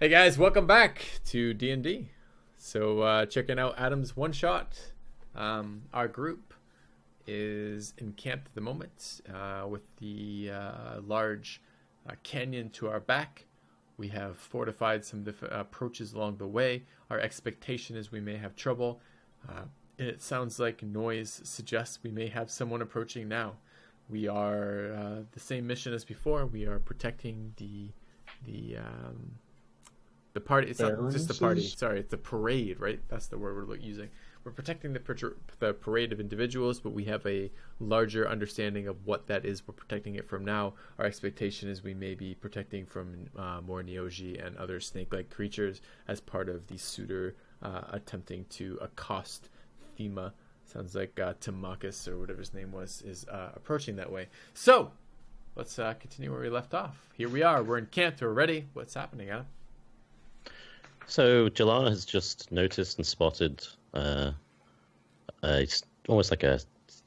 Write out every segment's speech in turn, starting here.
Hey guys, welcome back to D&D. So checking out Adam's one shot. Our group is encamped at the moment with the large canyon to our back. We have fortified some different approaches along the way. Our expectation is we may have trouble. It sounds like noise suggests we may have someone approaching now. We are the same mission as before. We are protecting the party. It's not just the party. Sorry, it's the parade, right? That's the word we're using. We're protecting the parade of individuals, but we have a larger understanding of what that is we're protecting it from now. Our expectation is we may be protecting from more Neogi and other snake-like creatures as part of the suitor attempting to accost Thema. Sounds like Timakis, or whatever his name was, is approaching that way. So, let's continue where we left off. Here we are. We're encamped. We're ready. What's happening, Adam? So Jalana has just noticed and spotted it's almost like a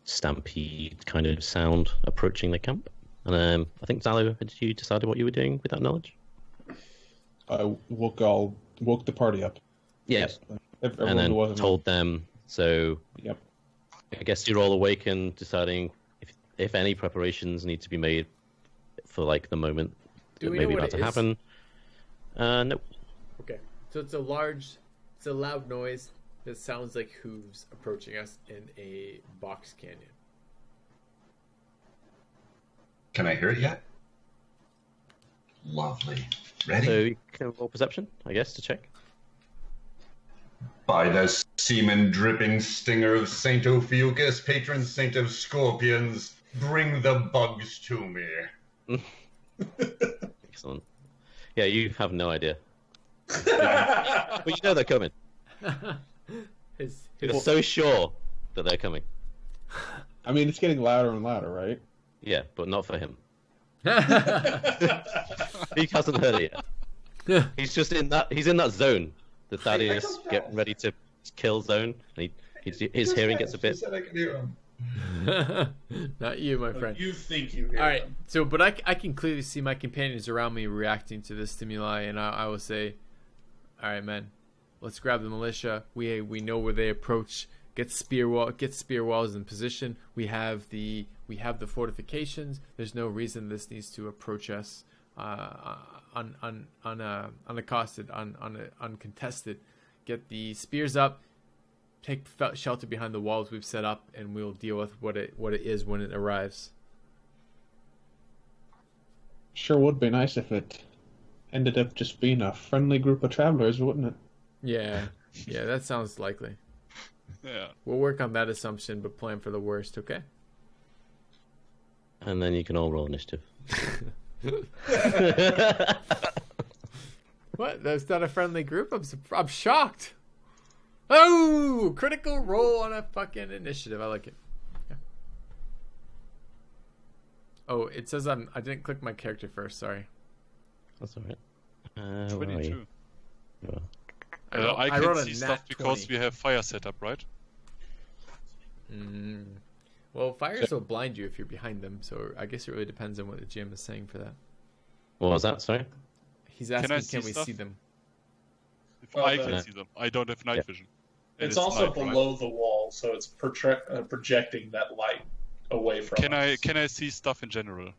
stampede kind of sound approaching the camp. And I think, Zalo, had you decided what you were doing with that knowledge? I woke the party up. Yes. And then told them. So yep. I guess you're all awakened, deciding if any preparations need to be made for like the moment that may be about to happen. No. Okay. So it's a loud noise that sounds like hooves approaching us in a box canyon. Can I hear it yet? Lovely. Ready? So you can roll perception, I guess, to check. By the semen dripping stinger of Saint Ophiuchus, patron saint of scorpions, bring the bugs to me. Excellent. Yeah, you have no idea. But you know they're coming. You're so sure that they're coming. I mean, it's getting louder and louder, right? Yeah, but not for him. He hasn't heard it yet. He's just in that zone. The Thaddeus get ready to kill zone. And his hearing gets a bit. Said I could hear him. Not you, my friend. You think you hear All right, them. so but I can clearly see my companions around me reacting to this stimuli, and I will say, all right, man, let's grab the militia. We know where they approach. Get spear walls in position. We have the fortifications. There's no reason this needs to approach us unaccosted, uncontested. Get the spears up. Take shelter behind the walls we've set up, and we'll deal with what it is when it arrives. Sure would be nice if it ended up just being a friendly group of travelers, wouldn't it? Yeah, that sounds likely. Yeah. We'll work on that assumption, but plan for the worst, okay? And then you can all roll initiative. What? That's not a friendly group? I'm shocked. Oh, critical roll on a fucking initiative. I like it. Yeah. Oh, it says I didn't click my character first. Sorry. That's all right. 22. Well, I wrote can a see nat stuff because 20. we have fire set up, right? Well, fires will blind you if you're behind them, so I guess it really depends on what the GM is saying for that. What was that? Sorry. He's asking, I see can we stuff? see them? If I can see them. I don't have night vision. And It's also night, right? below the wall, so it's projecting that light away from us. Can I see stuff in general?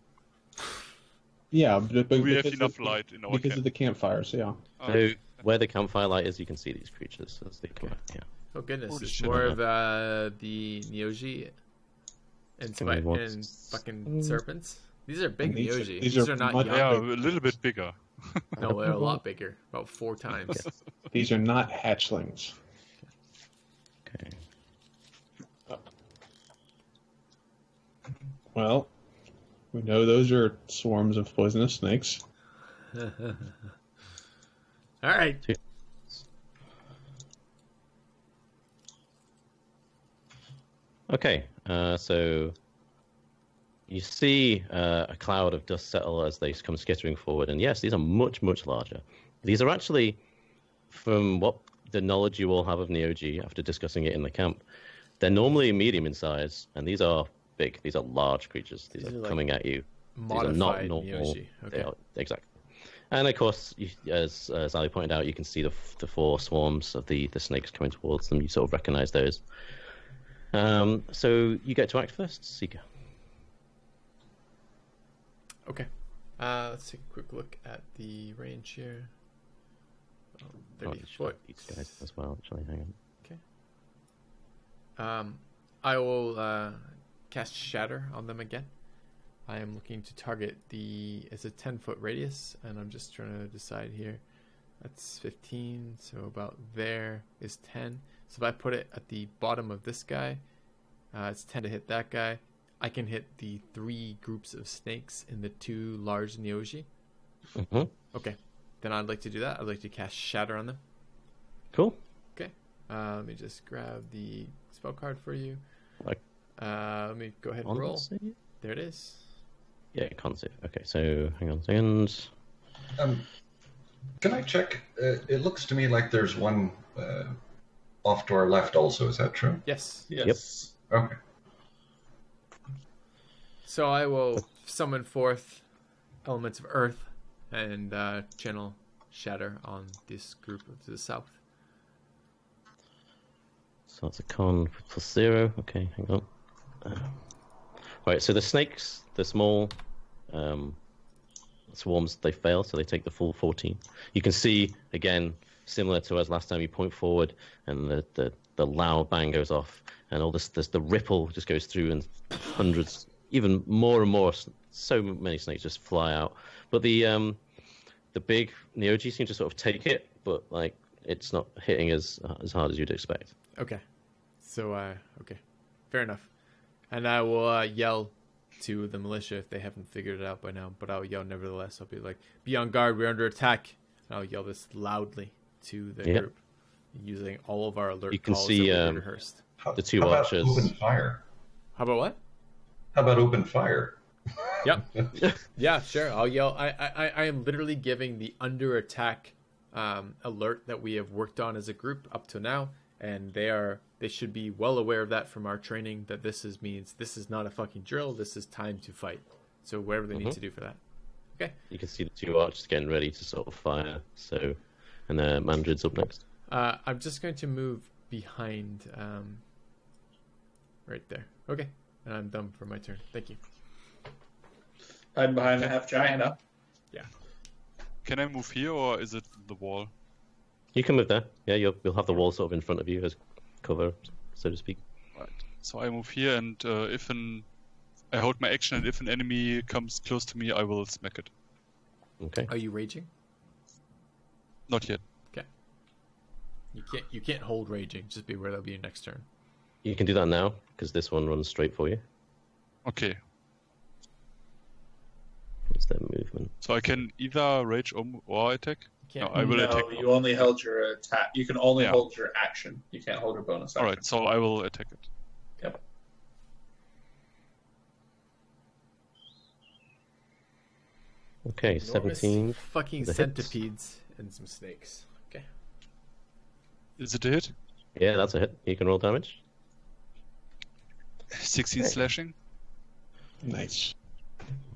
Yeah, but We have because enough of, light in our because camp. of the campfires. Yeah. So where the campfire light is, you can see these creatures as they come out. Yeah. Oh goodness, Holy it's shit. more of the Neogi and fucking serpents. These are big These are- Neogi. these These are are not much- young. Yeah, a little bit bigger. No, they're a lot bigger, about 4 times. These are not hatchlings. Okay. Well, we know those are swarms of poisonous snakes. All right. Okay. So you see a cloud of dust settle as they come skittering forward, and yes, these are much, much larger. These are actually, from what the knowledge you all have of Neogi after discussing it in the camp, they're normally medium in size, and these are big. These are large creatures. These are like coming at you. These are not Modified normal. Neogi. Okay. They are, exactly. And of course, as Ali pointed out, you can see the 4 swarms of the snakes coming towards them. You sort of recognize those. So you get to act first, Seeker. Okay. Let's take a quick look at the range here. 30 foot. These guys as well, actually. Hang on. Okay. I will cast Shatter on them again. I am looking to target it's a 10-foot radius, and I'm just trying to decide here. That's 15, so about there is 10. So if I put it at the bottom of this guy, it's 10 to hit that guy. I can hit the 3 groups of snakes in the 2 large Neoji. Mm-hmm. Okay, then I'd like to do that. I'd like to cast Shatter on them. Cool. Okay, let me just grab the spell card for you. Like, let me go ahead and roll. save? There it is. Yeah, con save. Okay, so hang on a second. Can I check? It looks to me like there's one off to our left also. Is that true? Yes. Yes. Okay. So I will summon forth elements of earth and channel Shatter on this group to the south. So that's a con +0. Okay, hang on. Right, so the snakes, the small swarms, they fail, so they take the full 14. You can see, again, similar to as last time, you point forward and the loud bang goes off, and all this the ripple just goes through, and hundreds, even more and more, so many snakes just fly out. But the big Neoji seem to sort of take it, but like it's not hitting as hard as you'd expect. Okay. So, okay. Fair enough. And I will yell to the militia if they haven't figured it out by now, but I'll yell nevertheless. I'll be like, be on guard, we're under attack. And I'll yell this loudly to the group, using all of our alert you can calls see that we rehearsed. the 2 how about archers. open fire? How about what? How about open fire? Yep. Yeah, sure. I'll yell. I am literally giving the under attack alert that we have worked on as a group up to now, and they should be well aware of that from our training, that means this is not a fucking drill, this is time to fight. So whatever they need to do for that. Okay. You can see the 2 archers getting ready to sort of fire. So, and the Mandred's up next. I'm just going to move behind right there. Okay. And I'm done for my turn. Thank you. I'm behind the half giant now. Yeah. Can I move here, or is it the wall? You can move there. Yeah, you'll have the wall sort of in front of you as cover, so to speak. Right. So I move here, and I hold my action, and if an enemy comes close to me, I will smack it. Okay. Are you raging? Not yet. Okay. You can't hold raging. Just be aware that'll be your next turn. You can do that now, because this one runs straight for you. Okay. What's their movement? So I can either rage or attack? You can't. No, I will attack. You only held your attack. You can only hold your action. You can't hold your bonus action. Alright, so I will attack it. Yep. Okay, Enormous 17. fucking the hits. centipedes and some snakes. Okay. Is it a hit? Yeah, that's a hit. You can roll damage. 16 slashing? Nice.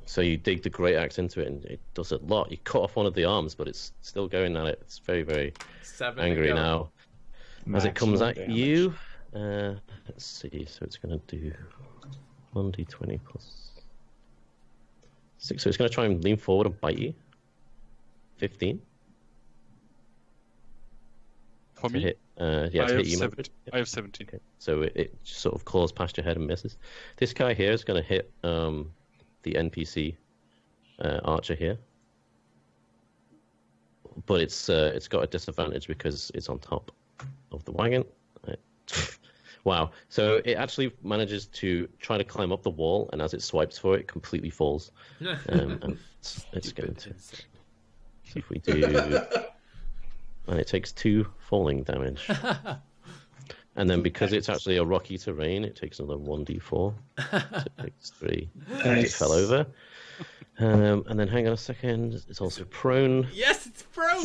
So you dig the great axe into it, and it does a lot. You cut off one of the arms, but it's still going at it. It's very, very 7 angry to go. now. As it comes Maximum at damage. you, let's see. So it's going to do 1d20 plus 6. So it's going to try and lean forward and bite you. 15. For To me? hit, yeah, I to have hit you, 17. Manfred. I have 17. Okay. So it sort of claws past your head and misses. This guy here is going to hit the NPC archer here, but it's got a disadvantage because it's on top of the wagon. Wow! So it actually manages to try to climb up the wall, and as it swipes for it, it completely falls. And it's going to see if we do, and it takes 2 falling damage. And then because it's actually a rocky terrain, it takes another 1d4. So it takes 3. It fell over. And then hang on a second. It's also prone. Yes, it's prone.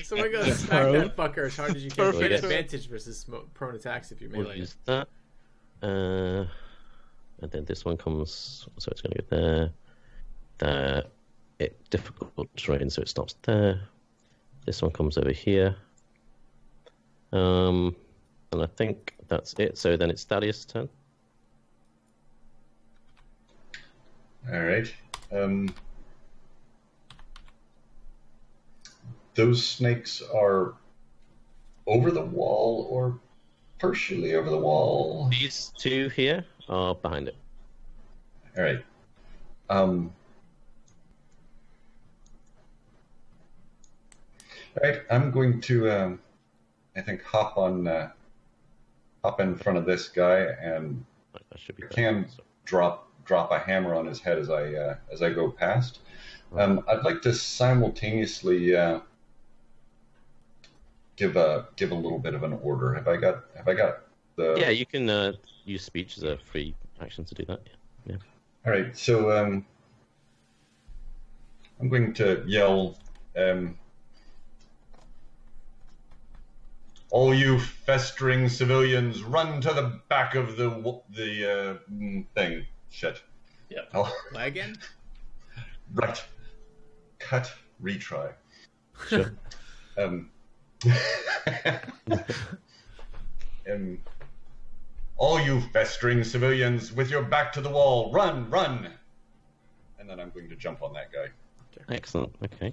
So we're gonna smack that fucker as hard as you can. Get advantage versus prone attacks if you're We'll melee. use that. And then this one comes. So it's going to go there. There. difficult terrain, so it stops there. This one comes over here. And I think that's it. So then it's Thaddeus' turn. All right. Those snakes are over the wall or partially over the wall? These two here are behind it. All right. All right, I'm going to, I think, hop in front of this guy, and That should be I can drop a hammer on his head as I go past. I'd like to simultaneously give a little bit of an order. Have I got the? Yeah, you can use speech as a free action to do that. Yeah. All right, so I'm going to yell. All you festering civilians, run to the back of the thing. Shit. Yep. Oh, Wagon? right. Cut. Retry. Sure. All you festering civilians, with your back to the wall, run, run! And then I'm going to jump on that guy. Excellent. Okay.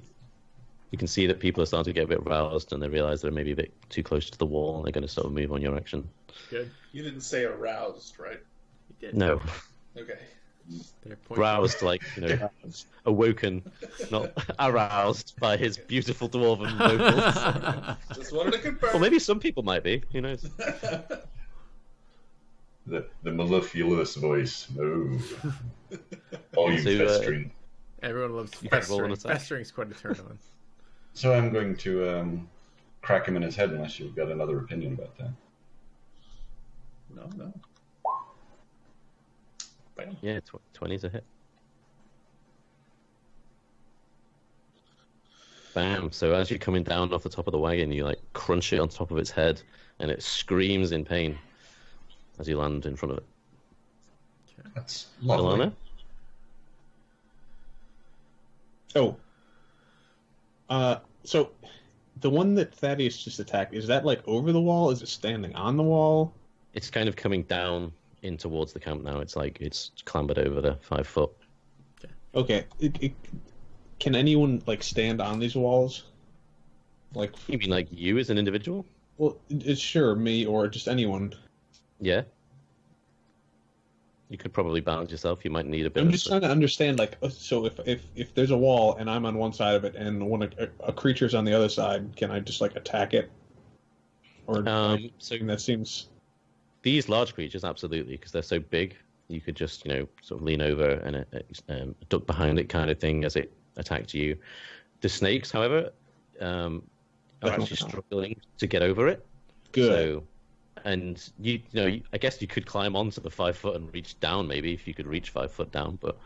You can see that people are starting to get a bit roused, and they realize they're maybe a bit too close to the wall, and they're going to sort of move on your action. Good. You didn't say aroused, right? You did. No. Okay. They're pointing- Roused, like, awoken, not aroused by his beautiful dwarven vocals. Just wanted to confirm. Or maybe some people might be. Who knows? The mellifluous voice. Oh. All you So, festering. Everyone loves You can roll an festering. attack. Festering's quite a turn on. So I'm going to crack him in his head unless you've got another opinion about that. No. Bam. Yeah, 20's a hit. Bam. So as you're coming down off the top of the wagon, you like crunch it on top of its head, and it screams in pain as you land in front of it. That's lovely. Jalana? So the one that Thaddeus just attacked, is that like over the wall? Is it standing on the wall? It's kind of coming down in towards the camp now. It's like it's clambered over the 5 foot. Okay. Can anyone like stand on these walls? Like, You mean like you as an individual? well, it's sure me or just anyone. Yeah. You could probably balance yourself. You might need a bit I'm of just trying to understand, like, so if there's a wall and I'm on one side of it and when a creature's on the other side, can I just like attack it? Or so that seems. these large creatures, absolutely, because they're so big, you could just, sort of lean over and duck behind it kind of thing as it attacked you. The snakes, however, are actually struggling to get over it. Good. So, and I guess you could climb onto the 5 foot and reach down, maybe, if you could reach 5 foot down, but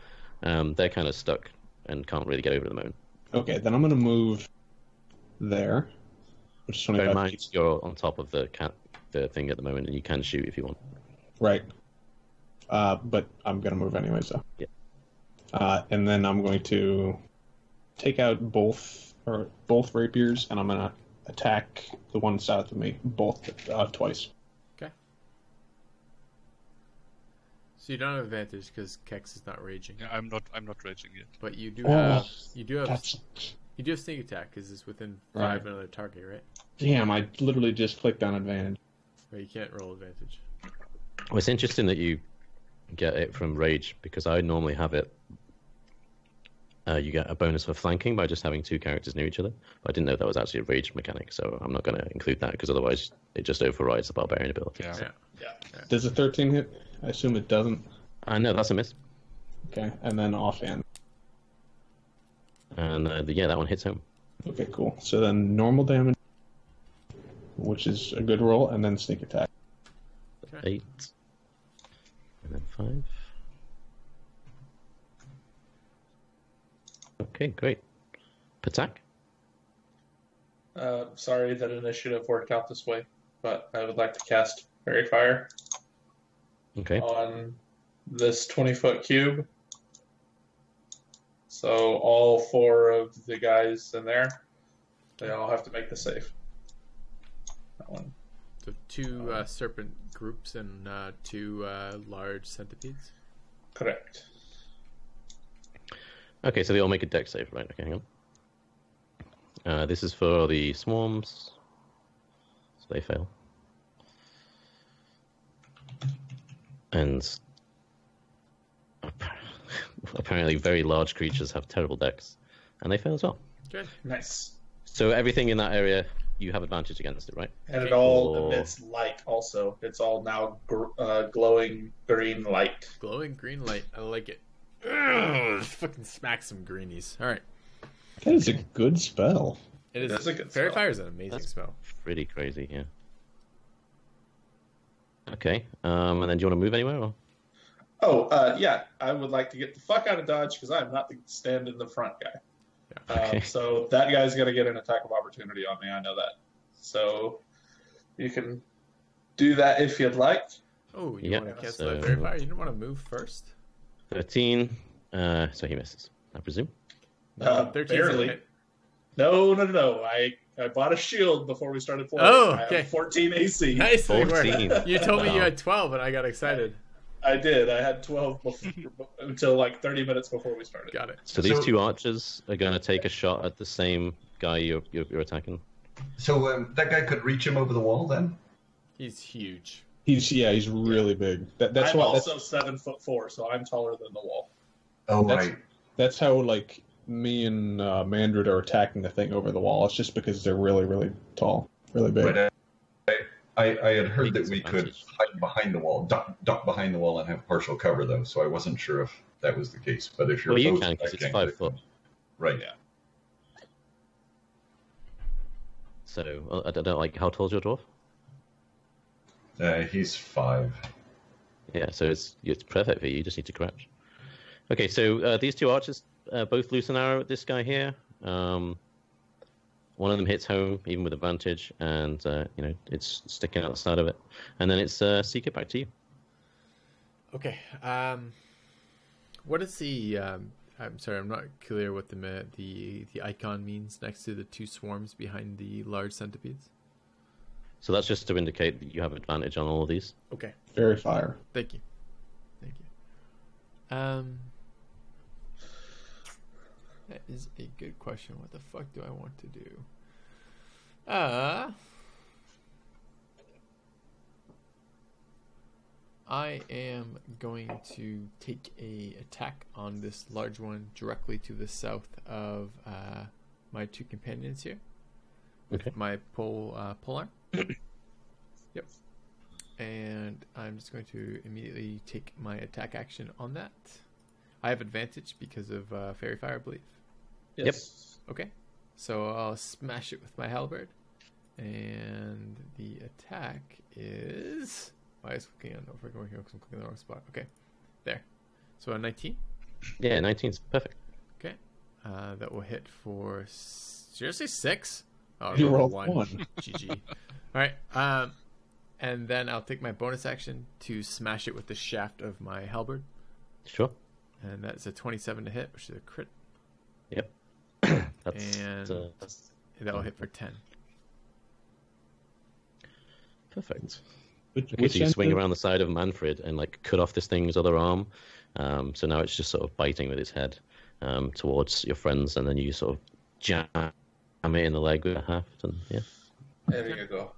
they're kind of stuck and can't really get over at the moment. Okay, then I'm going to move there. Which is Bear 25 in mind, feet. you're on top of the thing at the moment, and you can shoot if you want. Right. But I'm going to move anyway, so. Yeah. And then I'm going to take out both rapiers, and I'm going to attack the one south of me, both twice. Okay. So you don't have advantage because Keks is not raging. Yeah, I'm not raging yet. But you do Oh, have That's... sneak attack because it's within 5 Right. of another target, right? Damn, I literally just clicked on advantage. But you can't roll advantage. Well, it's interesting that you get it from rage, because I normally have it. You get a bonus for flanking by just having 2 characters near each other. But I didn't know that was actually a rage mechanic, so I'm not going to include that, because otherwise it just overrides the barbarian ability. Yeah. Yeah. Does a 13 hit? I assume it doesn't. No, that's a miss. Okay, and then offhand. And that one hits home. Okay, cool. So then normal damage, which is a good roll, and then sneak attack. 8. And then 5. Okay, great. Pattack? Sorry that initiative worked out this way, but I would like to cast Fairy Fire Okay. on this 20-foot cube. So all 4 of the guys in there, they all have to make the save. That one. So 2 serpent groups and 2 large centipedes. Correct. Okay, so they all make a dex save, right? Okay, hang on. This is for the swarms, so they fail. And apparently very large creatures have terrible decks, and they fail as well. Good. Nice. So everything in that area, you have advantage against it, right? And it all Or- emits light also. It's all now glowing green light. Glowing green light. I like it. Ugh, fucking smack some greenies. All right. That is a good spell. It is. That's a good Fairy spell. Fire is an amazing That's- spell. Pretty crazy, yeah. Okay, and then do you want to move anywhere? Or? Oh, yeah. I would like to get the fuck out of Dodge because I'm not the stand in the front guy. Okay. So that guy's going to get an attack of opportunity on me. I know that. So you can do that if you'd like. Oh, you Yeah, want to cast so- that Fairy Fire? You didn't want to move first? 13, so he misses, I presume. No, 13 's a barely. hit. No. I bought a shield before we started playing. Oh, I okay. have 14 AC. Nice. 14. You told me you Wow. had 12, and I got excited. I did. I had 12 until like 30 minutes before we started. Got it. So these So- 2 archers are going to take a shot at the same guy you're attacking. So that guy could reach him over the wall then? He's huge. He's really big. That's I'm why. also 7'4", so I'm taller than the wall. Oh, That's- right. That's how like me and Mandred are attacking the thing over the wall. It's just because they're really tall, really big. But I had heard Big that we could disadvantage. hide behind the wall, duck behind the wall, and have partial cover, though. So I wasn't sure if that was the case. But if you're Well, you both can, because it's attacking, 5 foot. Right. Yeah. So, I don't like, how tall's your dwarf? He's 5. Yeah, so it's perfect for you. You just need to crouch. Okay, so these 2 archers both loose an arrow at this guy here. One of them hits home, even with advantage, and it's sticking out the side of it. And then it's Seeker, back to you. Okay. What is the? I'm sorry, I'm not clear what the icon means next to the 2 swarms behind the large centipedes. So that's just to indicate that you have advantage on all of these. Okay. Fairy fire. Thank you. That is a good question. What the fuck do I want to do? I am going to take a attack on this large one directly to the south of my 2 companions here. Okay. My polearm. Yep. And I'm just going to immediately take my attack action on that. I have advantage because of Fairy Fire, I believe. Yes. Okay. So I'll smash it with my halberd. And the attack is... Why is clicking on over going here because I'm clicking the wrong spot. Okay. There. So a 19. Yeah, 19's perfect. Okay. That will hit for... Seriously? 6? Oh, I You rolled rolled a 1. GG. All right. And then I'll take my bonus action to smash it with the shaft of my halberd. Sure. And that's a 27 to hit, which is a crit. Yep. That's, And that's that'll hit for 10. perfect. Which Okay, so you swing end? around the side of Manfred and like cut off this thing's other arm. So now it's just sort of biting with its head towards your friends, and then you sort of jam it in the leg with a haft, and yeah. There you go.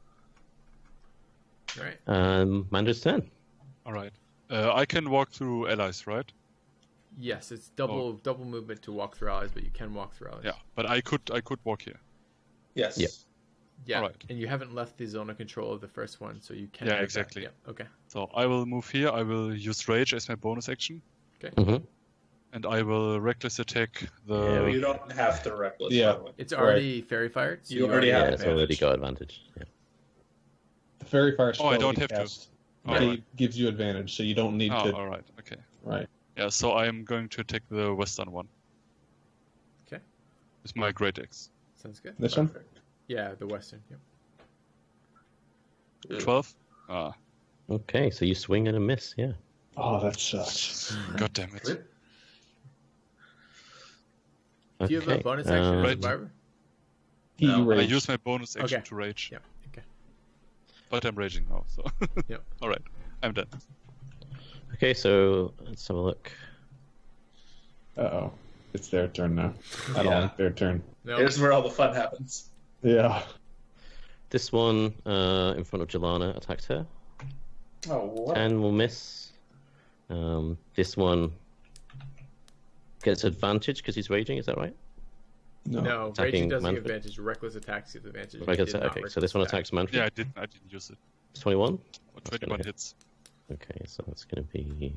All right. Mandred's turn. All right. I can walk through allies, right? Yes, it's double movement to walk through allies, but you can walk through allies. Yeah, but I could walk here. Yes. Yep. Yeah. Alright. And you haven't left the zone of control of the first one, so you can. Yeah, move back. exactly. Yeah. Okay. So I will move here. I will use Rage as my bonus action, Mm-hmm. and I will reckless attack Yeah, the. You don't have to reckless. Yeah. by the way. It's already fairy fired. So You already have Yeah, it's already advantage. got advantage. Yeah. The fairy fire spell I don't you have to. cast, Alright. gives you advantage, so you don't need Oh, to. all right. Okay. Right. Yeah. So I am going to attack the western one. Okay. With my great axe. Sounds good. This one. Yeah, the western. Yep. 12. Ah, Okay, so you swing and a miss. Yeah. Oh, that sucks. god damn it. Do you have a bonus action as a Right. barber? No, I raged. use my bonus action Okay. to rage. Yeah. Okay. But I'm raging now, so. Yep. Alright, I'm done. Okay, so let's have a look. Uh-oh. It's their turn now. I don't Yeah. like their turn. No. Here's where all the fun happens. Yeah. This one in front of Jalana attacks her. Oh, what? 10 will miss. This one gets advantage because he's raging, is that right? No, Attacking raging doesn't Manfred. give advantage. Reckless attacks give advantage. Right, He okay, did not so this one reckless attack. attacks Manfred. Yeah, I didn't use it. It's 21? Or That's 21 gonna hits. Okay, so that's going to be...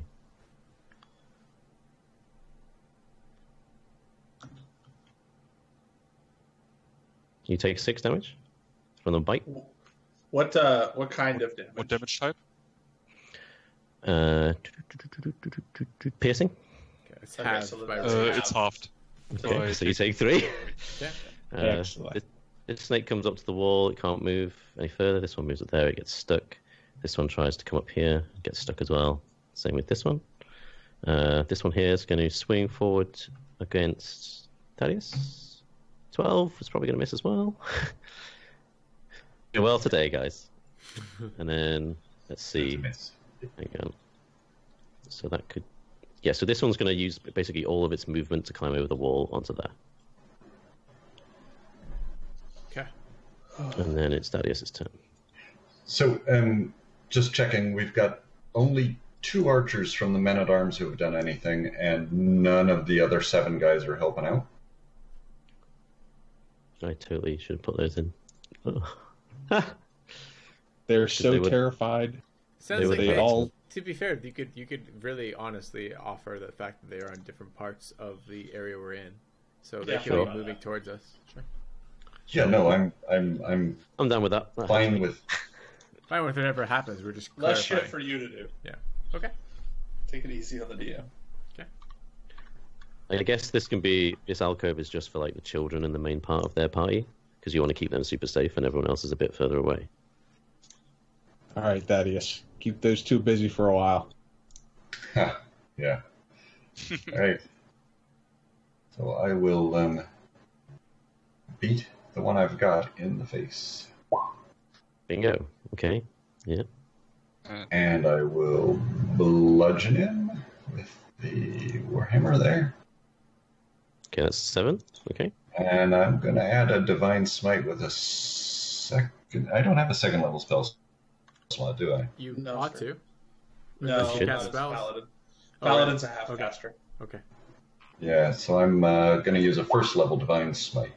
You take 6 damage from the bite. What kind of damage? What damage type? Piercing. Okay, it's Okay, halved so by that's rage. It's halved. Okay, so you take 3. Okay. Excellent. This snake comes up to the wall. It can't move any further. This one moves up there. It gets stuck. This one tries to come up here. Gets stuck as well. Same with this one. This one here is going to swing forward against Thaddeus. 12 is probably going to miss as well. Doing well today, guys. And then, let's see. Miss. Hang on. So that could... Yeah, so this one's going to use basically all of its movement to climb over the wall onto there. Okay. And then it's Thaddeus' turn. So, just checking, we've got only 2 archers from the men-at-arms who have done anything, and none of the other 7 guys are helping out. I totally should have put those in. Oh. They're so they would- Sounds terrified. They like would They all to be fair, you could really honestly offer the fact that they are on different parts of the area we're in, so they Yeah, could sure. be moving towards us. Sure. Yeah, no, I'm I'm done with that. fine with. Fine, if it ever happens, we're just Less clarifying. shit for you to do. Yeah. Okay. Take it easy on the DM. I guess this alcove is just for like the children in the main part of their party because you want to keep them super safe and everyone else is a bit further away. All right, Thaddeus. Keep those 2 busy for a while. Yeah. All right. So I will beat the one I've got in the face, Bingo. Okay. Yeah. and I will bludgeon him with the warhammer there. Okay, that's 7. Okay. And I'm going to add a Divine Smite with a second... I don't have a second level spell slot, do I? You No, ought sure. to. No, Unless you should. cast not as spells. Paladin. Oh, Paladin's right. a half Okay. caster. Okay. Yeah, so I'm going to use a first level Divine Smite.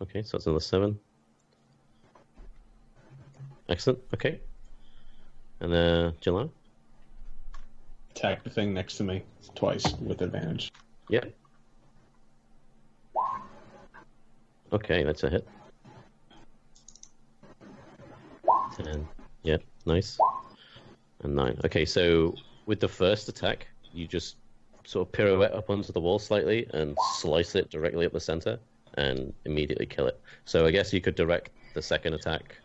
Okay, so that's another 7. Excellent. Okay. And Jalana? Attack the thing next to me twice with advantage. Yeah. Okay, that's a hit. 10. Yeah, nice. And 9. Okay, so with the first attack, you just sort of pirouette up onto the wall slightly and slice it directly up the center and immediately kill it. So I guess you could direct the second attack.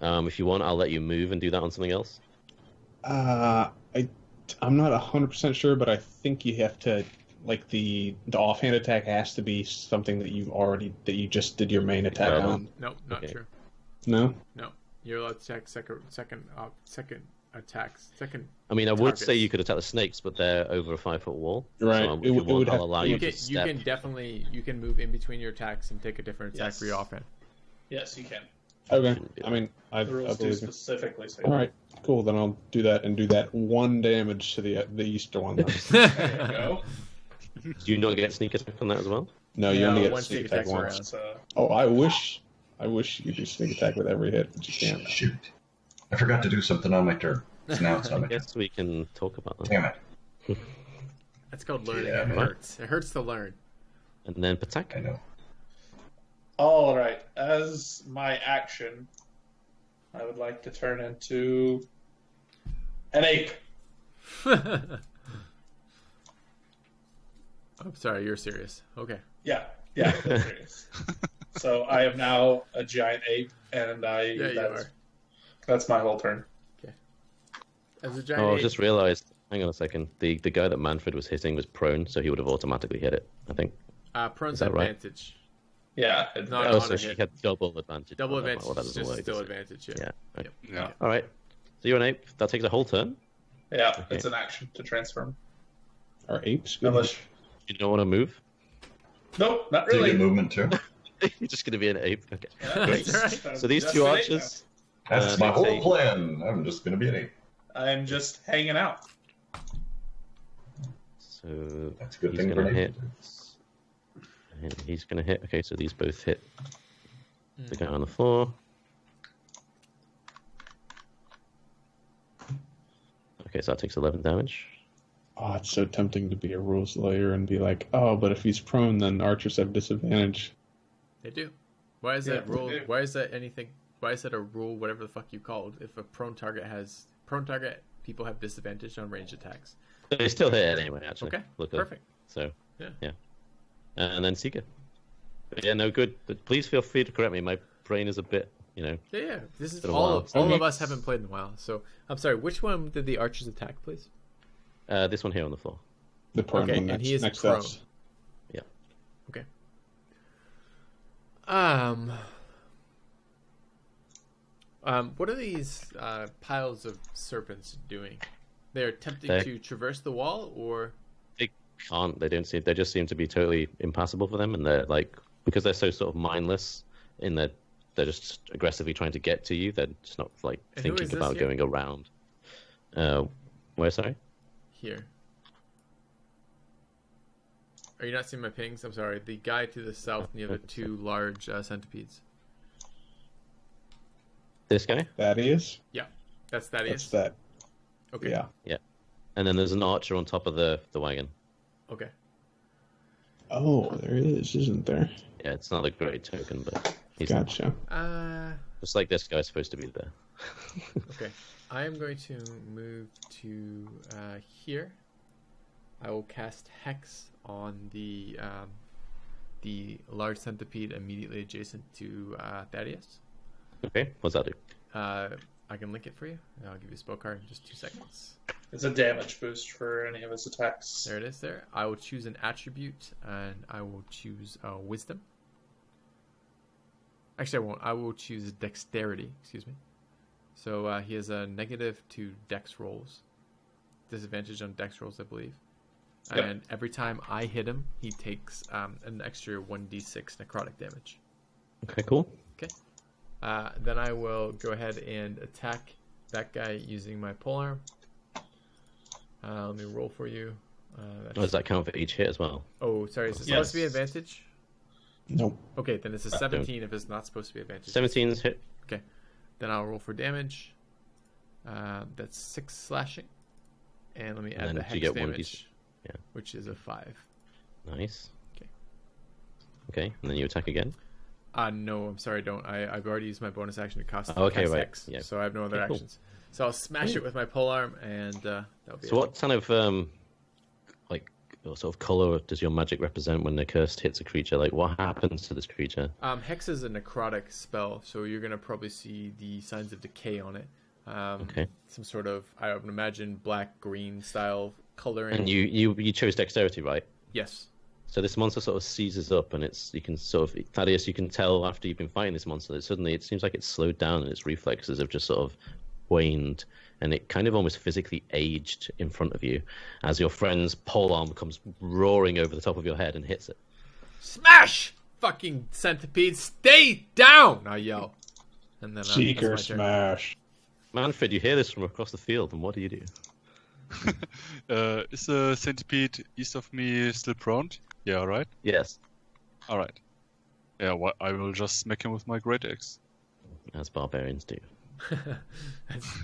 If you want, I'll let you move and do that on something else. I'm not 100% sure, but I think you have to, like, the offhand attack has to be something that you just did your main attack Well, on. No, not Okay. true. No? No, you're allowed to attack second attacks. Second. I mean, I would say Targets. you could attack the snakes, but they're over a 5-foot wall. Right. So It if you would- it want, would have- I'll allow You you can to step. definitely move in between your attacks and take a different attack for your Yes. offhand. Yes, you can. Okay. I mean, I The rules do believe you. specifically say All right, cool. Then I'll do that and do that 1 damage to the Easter one. Then. There you go. Do you not get sneak attack on that as well? No, you No, only get one sneak sneak attack attack per once. round. So, Oh, I wish you could do sneak attack with every hit, but you can't. Shoot. I forgot to do something on my turn. Now it's on I my turn. guess we can talk about that. Damn it. That's called learning. Yeah, It man. hurts. It hurts to learn. And then Pattack. I know. all right. As my action, I would like to turn into an ape. I'm sorry, you're serious. Okay. Yeah, I'm serious. So I am now a giant ape, and Yeah, you that's my whole turn. As a giant Oh, I ape, just realized. Hang on a second. The guy that Manfred was hitting was prone, so he would have automatically hit it, I think. prone's that right? advantage. Yeah. Not Oh, on so a she hit. had double advantage. Double Oh, that advantage is doesn't just work, still does it? advantage. Yeah. Yeah. Okay. Yeah. All right. So you're an ape. That takes a whole turn. Yeah, Okay. it's an action to transform. Are apes good? Unless... You don't want to move? Nope, not Do you really. get movement too? You're just going to be an ape. Okay. Yeah, Great. That's right. So these Just two an ape now. archers. That's my takes whole a- plan. I'm just going to be an ape. I'm just hanging out. So That's a good he's thing for going an to ape hit. to do. And he's going to hit. Okay, so these both hit the guy on the floor. Okay, so that takes 11 damage. Oh, it's so tempting to be a rules lawyer and be like, oh, but if he's prone, then archers have disadvantage. They do. Why is Yeah, that rule? they do. Why is that anything? Why is that a rule? Whatever the fuck you called. If a prone target, people have disadvantage on ranged attacks. They still hit anyway, actually. Okay, Look at perfect. So, Yeah. And then Seeker. But yeah, no good. But please feel free to correct me. My brain is a bit, Yeah. This is Been a all. while. All Okay. of us haven't played in a while. So I'm sorry. Which one did the archers attack, please? this one here on the floor. The prone Okay, one and he is next prone. to us. Yeah. Okay. What are these piles of serpents doing? They're attempting They- to traverse the wall, or They can't. They don't seem. They just seem to be totally impassable for them, and they're like because they're so sort of mindless in that they're just aggressively trying to get to you. They're just not like And who is thinking this about here? going around. Where? Sorry. here? Are you not seeing my pings? I'm sorry. The guy to the south near the two large centipedes. This guy. That's That's Thaddeus. that. Okay. Yeah. And then there's an archer on top of the wagon. Okay. Oh, there it is, isn't there? Yeah, it's not a great token, but he's Gotcha. just like this guy's supposed to be there. Okay. I am going to move to here. I will cast Hex on the large centipede immediately adjacent to Thaddeus. Okay, what's that do? I can link it for you. I'll give you a spell card in just 2 seconds. It's a damage boost for any of his attacks. There it is there. I will choose an attribute, and I will choose Wisdom. Actually, I won't. I will choose Dexterity, excuse me. So he has a negative to Dex rolls. Disadvantage on Dex rolls, I believe. Yep. And every time I hit him, he takes an extra 1d6 necrotic damage. Okay, cool. Then I will go ahead and attack that guy using my polearm. Let me roll for you. Does that count for each hit as well? Oh, sorry. Is it Yes. supposed to be advantage? Nope. Okay, then it's a 17 if it's not supposed to be advantage. 17's hit. Then I'll roll for damage. That's 6 slashing. And let me And add then the do hex you get 1d6? damage, Yeah. which is a 5. Nice. Okay. Okay, and then you attack again. No, I'm sorry, don't. I've already used my bonus action to cast, Okay, cast right. Hex, Yeah. so I have no other Okay, cool. actions. So I'll smash it with my polearm, and that'll be So what kind of like sort of color does your magic represent when the curse hits a creature? Like what happens to this creature? Hex is a necrotic spell, so you're going to probably see the signs of decay on it. Okay. Some sort of, I would imagine, black-green style coloring. And you chose dexterity, right? Yes. So this monster sort of seizes up, and you can sort of Thaddeus, you can tell after you've been fighting this monster that suddenly it seems like it's slowed down and its reflexes have just sort of waned, and it kind of almost physically aged in front of you as your friend's polearm comes roaring over the top of your head and hits it. Smash! Fucking centipede, stay down! I yell. And then Seeker that's my turn. smash. Manfred, you hear this from across the field, and what do you do? Is the centipede east of me still prone? Yeah, right? Yes, Alright. Yeah, I will just smack him with my great axe. as barbarians do.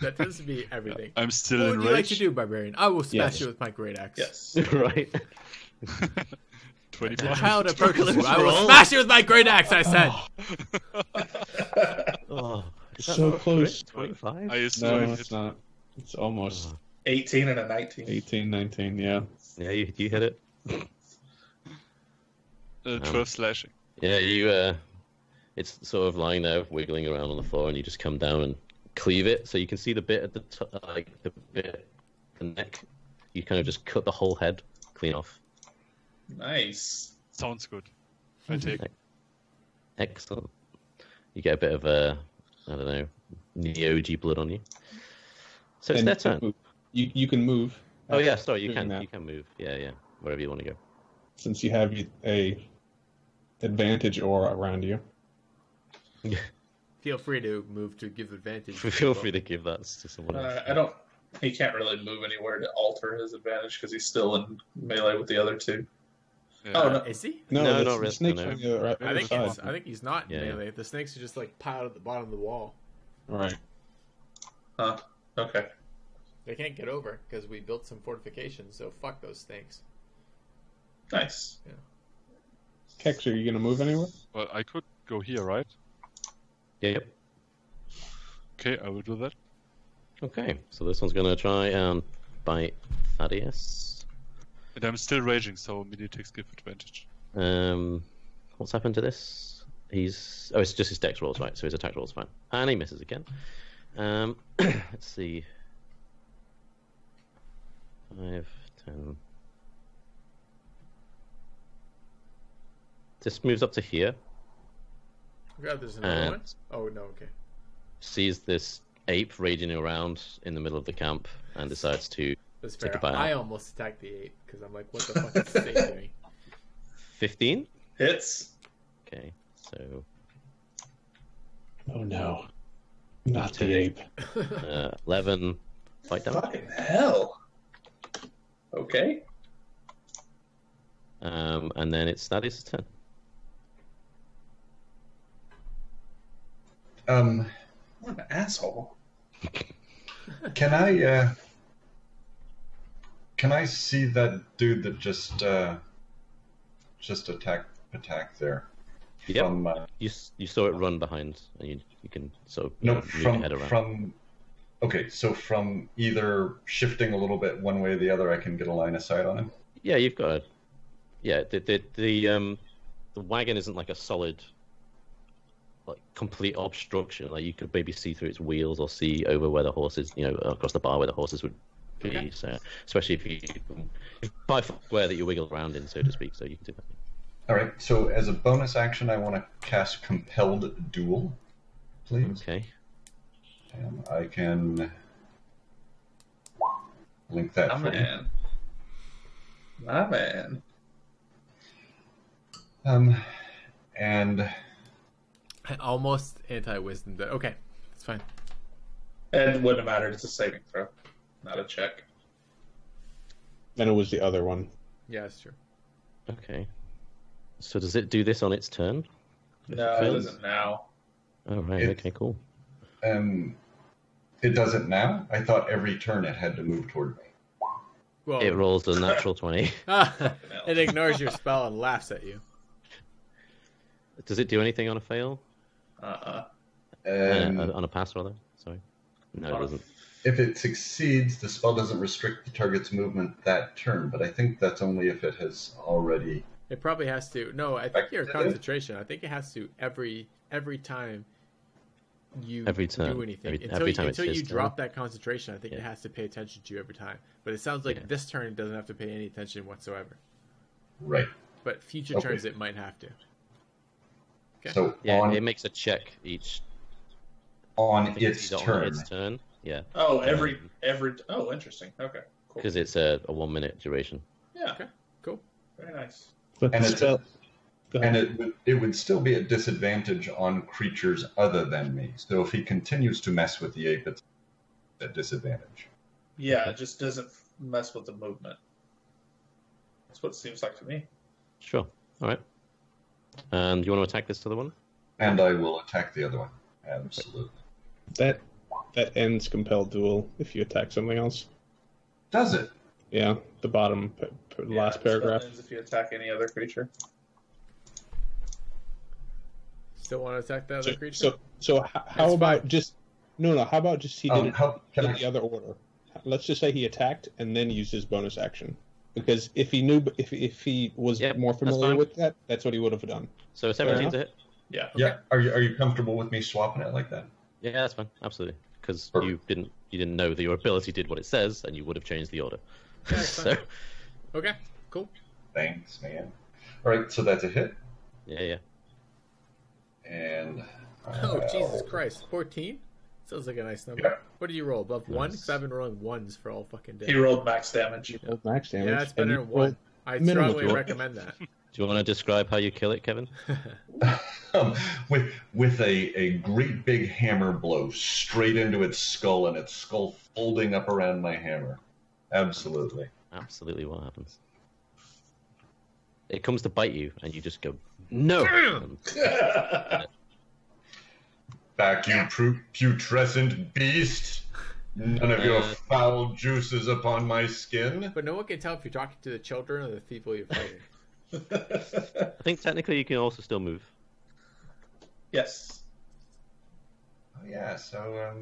That tends to be everything. I'm still What in would you like rage. to do, barbarian? I will smash Yes. you with my great axe. Yes. Right. 25. The child approaches you. Let's I will roll. smash you with my great axe, I said. Oh, is that So not a close. crit? 25? I assume No, I it's hit. not. It's almost 18 and a 19. 18, 19, yeah. Yeah, you hit it. 12 slashing. Yeah, you. It's sort of lying there, wiggling around on the floor, and you just come down and cleave it, so you can see the bit at the like the bit the neck. You kind of just cut the whole head clean off. Nice. Sounds good. I take. Excellent. You get a bit of I don't know, Neogi blood on you. So it's And their turn. You can move. Oh yeah, sorry, you Doing can that. you can move. Yeah, wherever you want to go. Since you have a advantage aura around you. Feel free to move to give advantage. to Feel people. free to give that to someone else. I don't. He can't really move anywhere to alter his advantage because he's still in melee with the other two. Yeah. Oh, no. Is he? No, that's not the really, snakes no. on the other, I think side. it's, I think he's not in Yeah. melee. The snakes are just like piled at the bottom of the wall. Right. Huh. Okay. They can't get over because we built some fortifications. So fuck those snakes. Nice. Kex, are you going to move anywhere? Well, I could go here, right? Yep. Okay, I will do that. Okay, so this one's gonna try and bite Thaddeus. And I'm still raging, so melee attacks give advantage. What's happened to this? It's just his dex rolls, right? So his attack rolls fine, and he misses again. Let's see. 5, 10. This moves up to here. God, there's another And one. Oh no, okay. sees this ape raging around in the middle of the camp and decides to That's take fair. a bite I out. almost attacked the ape because I'm like, what the fuck is this ape doing? 15. Hits. Okay, so Oh no. Not the ape. 11 bite damage. Fucking hell. Okay. And then it's Thaddeus' turn. What an asshole. Can I see that dude that just attacked Pattack there? Yep. From, You saw it run behind, and you can sort of no, move your head around. from. Okay, so from either shifting a little bit one way or the other, I can get a line of sight on him. Yeah, you've got a. Yeah, the wagon isn't like a solid, like complete obstruction. Like you could maybe see through its wheels or see over where the horses, across the bar where the horses would be. Okay. So especially if you by square that you wiggle around in, so to speak. So you can do that. All right. So as a bonus action, I want to cast Compelled Duel, please. Okay. And I can link that My for you. man. My man. And I almost anti-wisdom. Okay, it's fine. It wouldn't have mattered. It's a saving throw, not a check. Then it was the other one. Yeah, that's true. Okay. So does it do this on its turn? No, it fails? doesn't now. Oh right. It- Okay. Cool. it doesn't now. I thought every turn it had to move toward me. Well, It rolls a natural 20. it ignores your spell and laughs at you. Does it do anything on a fail? On a pass, rather? Sorry. No, it doesn't. If it succeeds, the spell doesn't restrict the target's movement that turn, but I think that's only if it has already. It probably has to. No, I think your concentration. I think it has to every time you Every turn. do anything. Every time it's until his you turn. drop that concentration, I think it Yeah. has to pay attention to you every time. But it sounds like Yeah. this turn it doesn't have to pay any attention whatsoever. Right. But future Okay. turns it might have to. Okay. So Yeah, on it makes a check each. on I think its either turn. On its turn. Yeah. Oh, every. Oh, interesting. Okay, cool. Because it's a 1 minute duration. Yeah, Okay. Cool. very nice. But And the it's- spell. Go ahead. And it would still be at disadvantage on creatures other than me. So if he continues to mess with the ape, it's at disadvantage. Yeah, it just doesn't mess with the movement. That's what it seems like to me. Sure. All right. And you want to attack this other one? And I will attack the other one. Absolutely. That ends Compelled Duel if you attack something else. Does it? Yeah, the bottom last paragraph. Spell ends if you attack any other creature. Still want to attack that other creature? So how It's about fine. just no? How about just he did it How can in I? the other order? Let's just say he attacked and then used his bonus action. Because if he knew, if he was Yep, more that's familiar fine. with that, that's what he would have done. So 17 enough. to hit? Yeah. Yeah. Are you comfortable with me swapping it like that? Yeah, that's fine. Absolutely. because you didn't know that your ability did what it says, and you would have changed the order. Yeah, so, okay, cool. Thanks, man. All right, so that's a hit. yeah. And Oh, Jesus Christ. 14? Sounds like a nice number. Yeah. What did you roll? Above 1? Nice. Because I've been rolling 1s for all fucking day. He rolled max damage. Rolled max damage. Yeah, it's better and than you rolled 1. I minimum strongly roll. recommend that. Do you want to describe how you kill it, Kevin? with a great big hammer blow straight into its skull, and its skull folding up around my hammer. Absolutely. Absolutely, what happens? It comes to bite you, and you just go, no! Back, you putrescent beast! None of your foul juices upon my skin. But no one can tell if you're talking to the children or the people you're fighting. I think technically you can also still move. Yes. Oh, yeah, so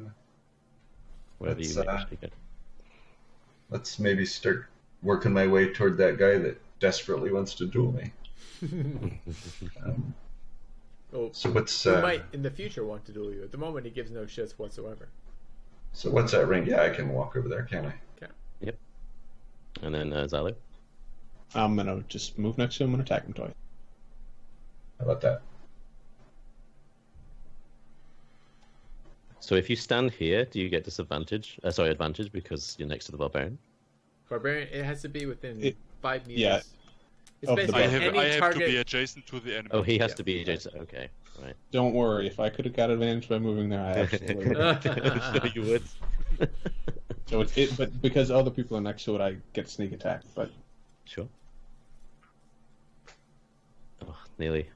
Wherever Let's, you actually go. let's maybe start working my way toward that guy that desperately wants to duel me. Oh, So what's he might in the future want to duel you. At the moment, he gives no shits whatsoever. so what's that ring? Yeah, I can walk over there, can't I? Yep. And then Zalu. I'm gonna just move next to him and attack him twice. How about that? So if you stand here, do you get disadvantage? Advantage because you're next to the barbarian. Barbarian, it has to be within 5 meters. yeah. It's Of the basically I barbarian. have, any to target. be adjacent to the enemy. Oh, he has Yeah. to be adjacent. Okay, right. Don't worry, if I could have got advantage by moving there, I absolutely would. Sure you would. So but because other people are next to it, I get sneak attack. But Sure. Oh, nearly.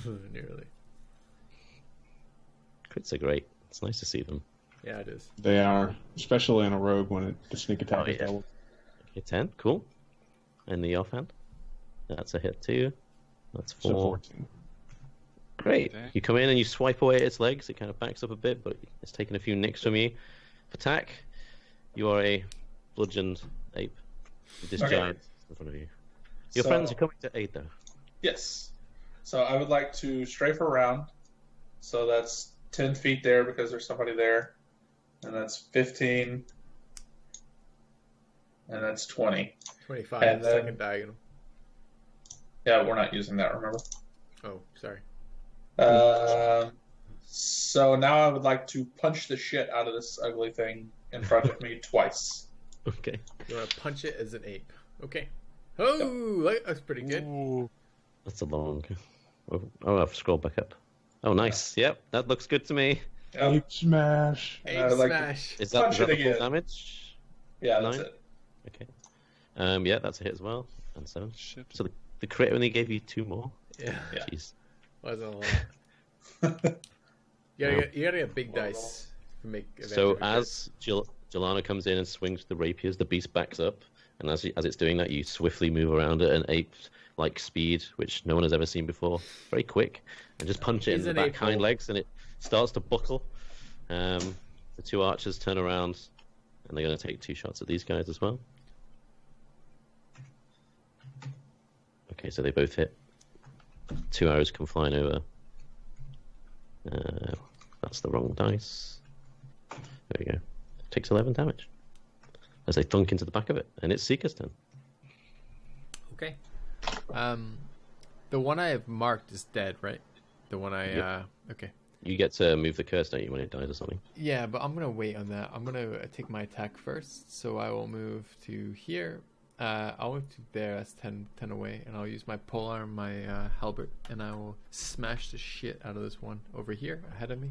Nearly. Crits are great. It's nice to see them. Yeah, it is. they are, especially in a rogue when the sneak attack Oh, is yeah. double. Okay, 10. Cool. And the offhand. That's a hit too. That's 4. So 14. Great. Okay. You come in and you swipe away at its legs. It kind of backs up a bit, but it's taking a few nicks from you. Attack. You are a bludgeoned ape. With this Okay. giant in front of you. Your So- friends are coming to aid, though. Yes. So I would like to strafe around. So that's 10 feet there because there's somebody there. And that's 15. And that's 20. 25, And then- second diagonal. Yeah, we're not using that, remember? Oh, sorry. So now I would like to punch the shit out of this ugly thing in front of me twice. Okay. You want to punch it as an ape. Okay. Oh, that's pretty good. Ooh. That's a long. Oh, I've scrolled back up. Oh, nice. Yep, that looks good to me. Yep. Ape smash. Ape I like smash. Is that, Punch is that it the full again. damage? Yeah, that's 9? it. Okay. Yeah, that's a hit as well. And 7. Shit. So the crit only gave you 2 more. Yeah. Yeah. Jeez. Wasn't a lot. You gotta get big dice to make. So eventually as Jalana comes in and swings the rapiers, the beast backs up, and as it's doing that, you swiftly move around at an ape-like speed, which no one has ever seen before. Very quick, and just punch it in He's the an back ape hind wolf. legs, and it starts to buckle. The 2 archers turn around, and they're going to take 2 shots at these guys as well. Okay, so they both hit. 2 arrows come flying over. That's the wrong dice. There we go. Takes 11 damage as they thunk into the back of it, and it's Seeker's turn. Okay. The one I have marked is dead, right? The one I Yep. okay. You get to move the curse, don't you, when it dies or something? Yeah, but I'm gonna wait on that. I'm gonna take my attack first, so I will move to here. I'll move to there. That's 10 away, and I'll use my polearm, my halberd, and I will smash the shit out of this one over here ahead of me.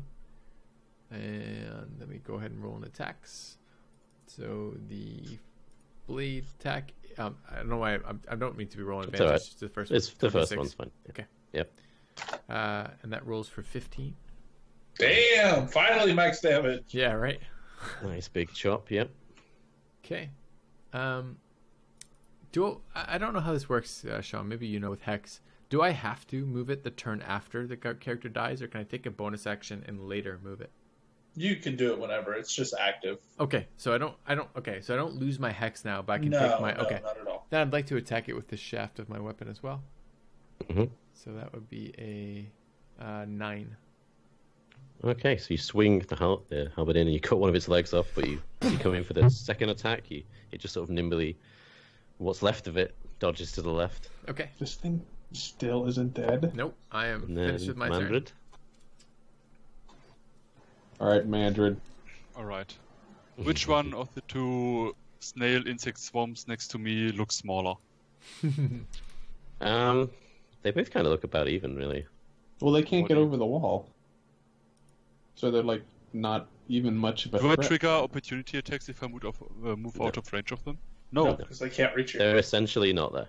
And let me go ahead and roll in attacks. So the blade attack. I don't know why I don't mean to be rolling It's advantage. alright. It's the first. It's the first 26. one's fine. Okay. Yep. And that rolls for 15. Damn! Finally max damage. Yeah, right. Nice big chop, yep. Okay. I don't know how this works, Sean. Maybe you know with Hex. Do I have to move it the turn after the character dies, or can I take a bonus action and later move it? You can do it whenever. It's just active. Okay, so I don't. Okay, so I don't lose my Hex now, but I can No, take my. no, Okay, not at all. then I'd like to attack it with the shaft of my weapon as well. Mhm. So that would be a 9. Okay, so you swing the halberd in and you cut one of its legs off, but you come in for the second attack. It just sort of nimbly, what's left of it, dodges to the left. Okay. This thing still isn't dead. Nope. I am And then finished with my Mandred. turn. All right, Mandred. All right. Which one of the two snail insect swarms next to me looks smaller? They both kind of look about even, really. Well, they can't What get do you- over the wall, so they're like not even much of a Do I threat. trigger opportunity attacks if I move out of range of them? No. No, because they can't reach you. They're essentially not there.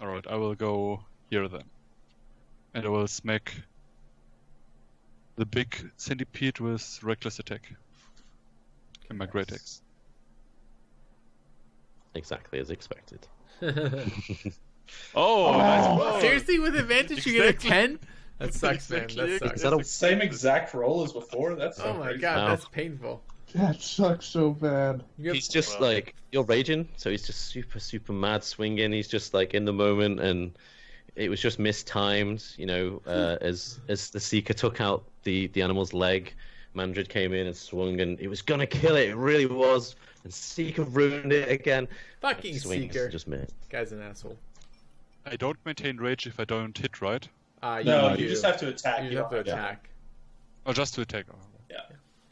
Alright, I will go here then. And I will smack the big centipede with reckless attack. And my great axe. Exactly as expected. Oh, nice roll! Seriously, with advantage, you get a Exactly. 10? That sucks, Exactly, man. That sucks. Is that a- Same exact roll as before. That's so Oh my crazy. god, Wow. that's painful. That sucks so bad. You have- He's just Wow. like, you're raging, so he's just super mad swinging. He's just like in the moment, and it was just mistimed, as the Seeker took out the animal's leg. Mandred came in and swung, and it was gonna kill it. It really was. And Seeker ruined it again. Fucking Swings, Seeker. just missed. Guy's an asshole. I don't maintain rage if I don't hit, right? No, do. you just have to attack. You have to don't attack. Or just to attack?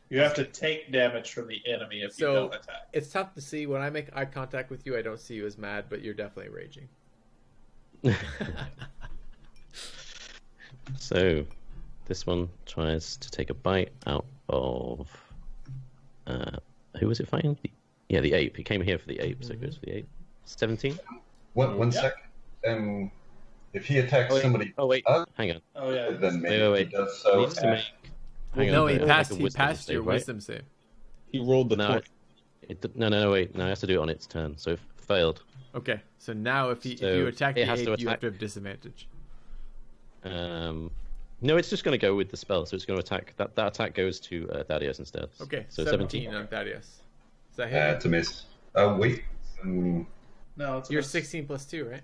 You have to take damage from the enemy if you So- don't attack. It's tough to see. When I make eye contact with you, I don't see you as mad, but you're definitely raging. So, this one tries to take a bite out of. Who was it fighting? The ape. He came here for the ape, so it goes for the ape. 17? One Yeah. sec. If he attacks somebody, Oh, wait. Uh, Hang on. Oh yeah. then maybe Wait. he does so. Needs to make. Hang No, on, he make passed. a He wisdom passed save, your right? wisdom save. He rolled the No, 20. no, wait. No, it has to do it on its turn, so it failed. Okay, so now if you So attack the it has ape, to you have attack. to have disadvantage. No, it's just going to go with the spell, so it's going to attack. That attack goes to Thaddeus instead. Okay, so 17 on Thaddeus. Is that hit? It's a miss. Wait. No, it's You're 16 plus 2, right?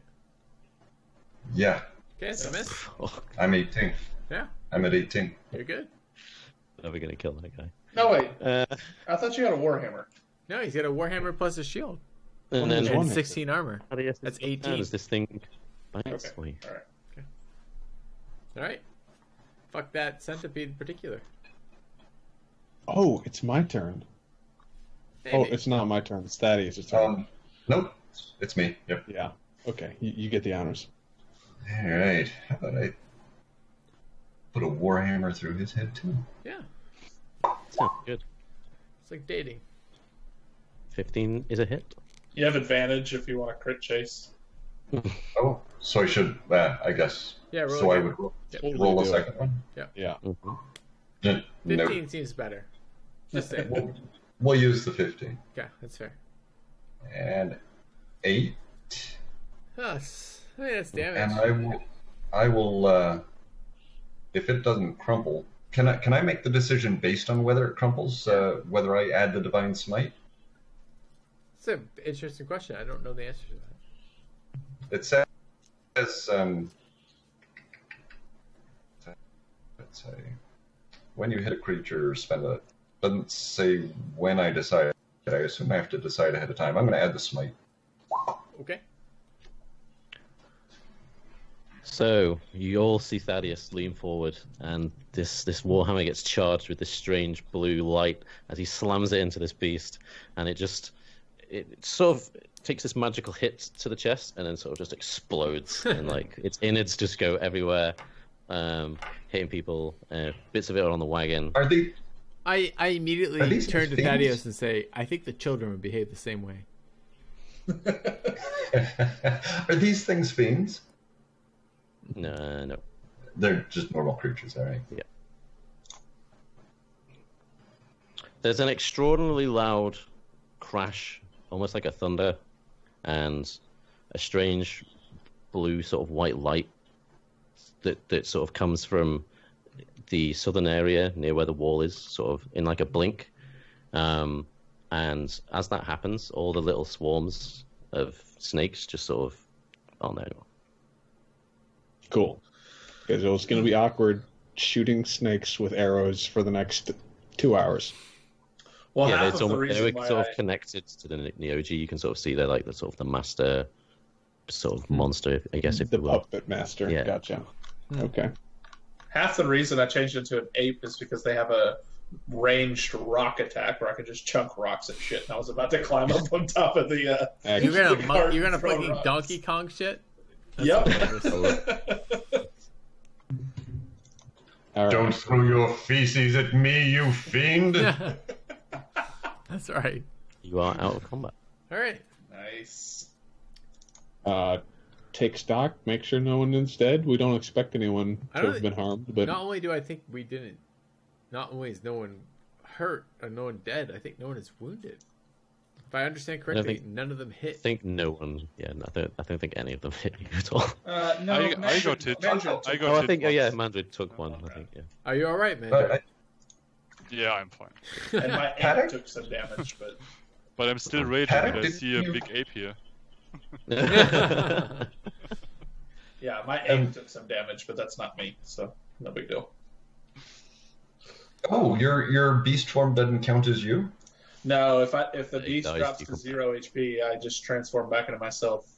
Yeah, Okay, it's a miss. Oh, I'm 18. Yeah, I'm at 18. you're good. are we going to kill that guy? No wait. Uh, I thought you had a warhammer. No, he's got a warhammer plus a shield and There's then one and hit. 16 armor. Thaddeus That's is 18. As this thing bites. Okay. Wait. All right. All right. Fuck that centipede in particular. Oh, it's my turn. Oh, Maybe. it's not my turn. It's Thaddeus' turn. Nope. It's me. Yep. Yeah. Okay, you get the honors. All right. How about I put a warhammer through his head too? Yeah, Sounds good. it's like dating. 15 is a hit. You have advantage if you want to crit chase. Oh, so I should. I guess. Yeah, roll So I again. would Totally roll a do it. second one. Yeah. Mhm. No. 15 seems better. Just saying. We'll use the 15 Okay, that's fair. and 8, That's damage. and I will. If it doesn't crumple, can I make the decision based on whether it crumples? Whether I add the divine smite? It's an interesting question. I don't know the answer to that. It says. Let's say, when you hit a creature, spend a. Doesn't say when I decide. I assume I have to decide ahead of time. I'm going to add the smite. Okay. So you all see Thaddeus lean forward, and this warhammer gets charged with this strange blue light as he slams it into this beast, and it sort of takes this magical hit to the chest, and then sort of just explodes, and like its innards just go everywhere, hitting people. Bits of it are on the wagon. Are they? I Are immediately these turn to things? Thaddeus and say, I think the children would behave the same way. Are these things fiends? No. They're just normal creatures, all right. There's an extraordinarily loud crash, almost like a thunder, and a strange blue sort of white light that sort of comes from the southern area near where the wall is, sort of in like a blink. And as that happens, all the little swarms of snakes just sort of... Oh, no. Cool. Because it was going to be awkward shooting snakes with arrows for the next 2 hours. Well, Yeah, half they of the reason were why sort of connected to the Neogi. You can sort of see they're like the sort of the master sort of monster, I guess, if The you will. puppet master. Yeah. Gotcha. Okay. half the reason I changed into an ape is because they have a ranged rock attack where I can just chunk rocks at shit. And I was about to climb up on top of the. You're gonna throw fucking rocks. Donkey Kong shit. Yep. All right. Don't throw your feces at me, you fiend! That's right. You are out of combat. All right. Nice. Take stock. Make sure no one is dead. We don't expect anyone I to don't have been harmed, but Not only do I think we didn't, not only is no one hurt or no one dead, I think no one is wounded. If I understand correctly, none of them I hit. think no one. Yeah, I don't think any of them hit you at all. No, I got hit. Mandred I took got Oh, I hit think. Oh, once. yeah, Mandred took one. I think. Yeah. Are you all right, man? But Yeah, I'm fine. and my Pattack? ape took some damage, but But I'm still raging Pattack, when I did see a you- big ape here. yeah, my ape took some damage, but that's not me, so no big deal. oh, your beast form doesn't count as you? No, if the It beast dies, drops you to can- 0 HP, I just transform back into myself.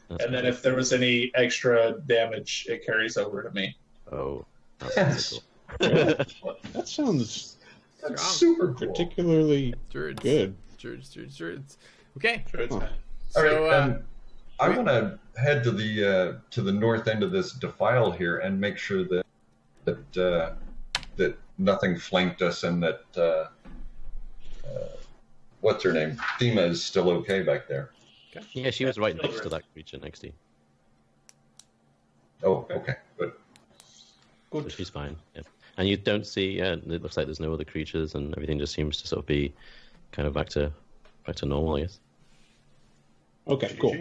That's And then right. if there was any extra damage, it carries over to me. Oh, that's Yes. cool. that sounds That's Strong. super cool. particularly Druids. good. Druids. Okay. Druids, Huh. man. All right, So, I want to head to the north end of this defile here and make sure that nothing flanked us and that what's her name, Thema, is still okay back there. Yeah, she was right next to that creature next to you. Oh, okay, good. So Good. she's fine. Yeah. And you don't see. Yeah, it looks like there's no other creatures, and everything just seems to sort of be kind of back to normal, I guess. Okay, cool.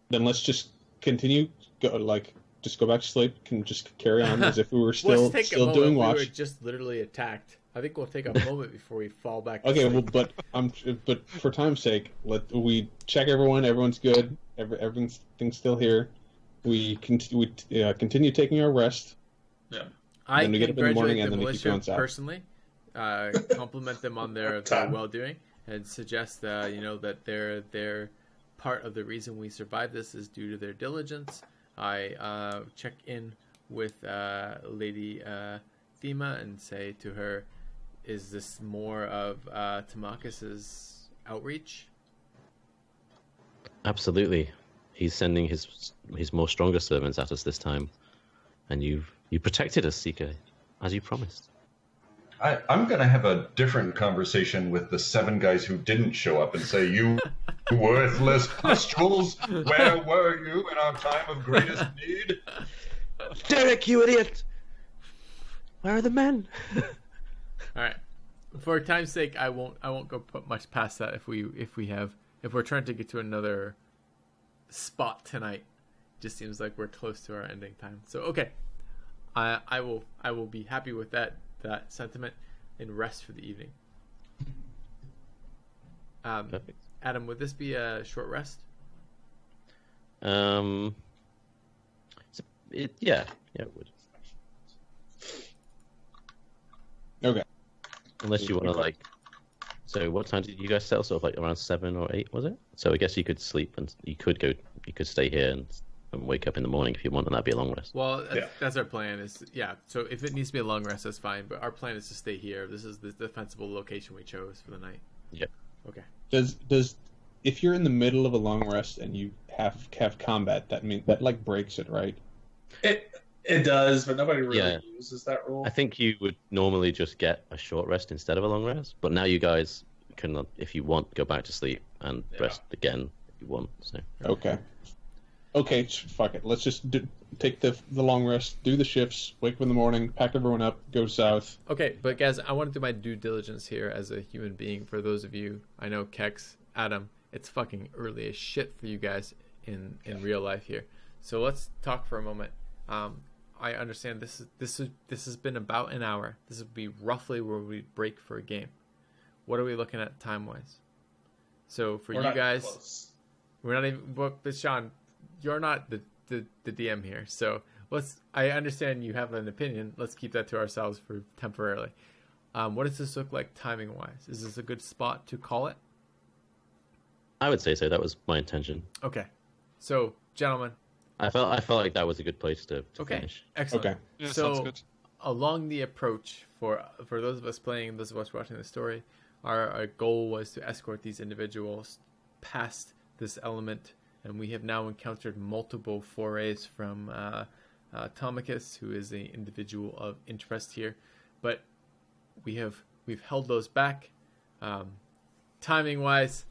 Then let's just continue. Just go back to sleep. Can just carry on as if we were let's still take a still moment. doing We were watch. just literally attacked. I think we'll take a moment before we fall back. To Okay, sleep. well, but for time's sake, we check everyone. Everyone's good. Everything's still here. We continue taking our rest. Yeah. I then we get up in the morning congratulate and the then we keep militia going south. personally, compliment them on their well-doing, and suggest that their part of the reason we survived this is due to their diligence. I check in with Lady Thema and say to her, "Is this more of Tamakis's outreach?" Absolutely, he's sending his more stronger servants at us this time, and you protected us, Seeker, as you promised. I'm going to have a different conversation with the 7 guys who didn't show up and say, "You worthless pustules, where were you in our time of greatest need?" Derek, you idiot! Where are the men? All right. For time's sake, I won't go put much past that. If we're trying to get to another spot tonight, just seems like we're close to our ending time. So okay, I will be happy with that sentiment and rest for the evening. Perfect. Adam, would this be a short rest? Yeah, it would. Okay. Unless you want to So what time did you guys settle? Sort of like around 7 or 8, was it? So I guess you could sleep and you could stay here and wake up in the morning if you want, and that'd be a long rest. Well, that's our plan. So if it needs to be a long rest, that's fine. But our plan is to stay here. This is the defensible location we chose for the night. Yeah. Okay. Does if you're in the middle of a long rest and you have combat, that breaks it, right? It does, but nobody really Yeah. uses that rule. I think you would normally just get a short rest instead of a long rest, but now you guys can, if you want, go back to sleep and rest again if you want. So Okay, fuck it. Let's just take the long rest, do the shifts, wake up in the morning, pack everyone up, go south. Okay, but guys, I want to do my due diligence here as a human being. For those of you, I know Keks, Adam, it's fucking early as shit for you guys in real life here. So let's talk for a moment. I understand this has been about an hour. This would be roughly where we break for a game. What are we looking at time wise? So for We're you not guys, close. we're not even. But Sean, you're not the DM here. So I understand you have an opinion. Let's keep that to ourselves for temporarily. What does this look like timing wise? Is this a good spot to call it? I would say so. That was my intention. Okay. So, gentlemen. I felt like that was a good place to finish. Excellent. Okay. Yeah, So, sounds good. along the approach for those of us playing, those of us watching the story, our goal was to escort these individuals past this element, and we have now encountered multiple forays from Tomicus, who is an individual of interest here, but we've held those back. Timing wise,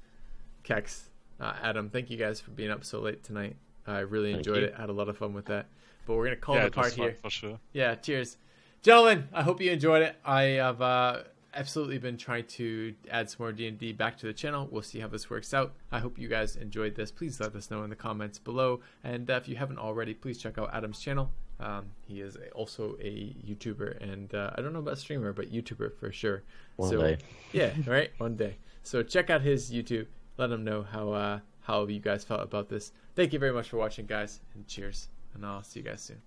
Keks, Adam, thank you guys for being up so late tonight. I really enjoyed it. Had a lot of fun with that. But we're gonna call it apart here. For sure. Yeah, cheers, gentlemen. I hope you enjoyed it. I have absolutely been trying to add some more D&D back to the channel. We'll see how this works out. I hope you guys enjoyed this. Please let us know in the comments below. And if you haven't already, please check out Adam's channel. He is also a YouTuber, and I don't know about streamer, but YouTuber for sure. One day. Yeah, right? One day. So check out his YouTube. Let him know how you guys felt about this. Thank you very much for watching, guys, and cheers. And I'll see you guys soon.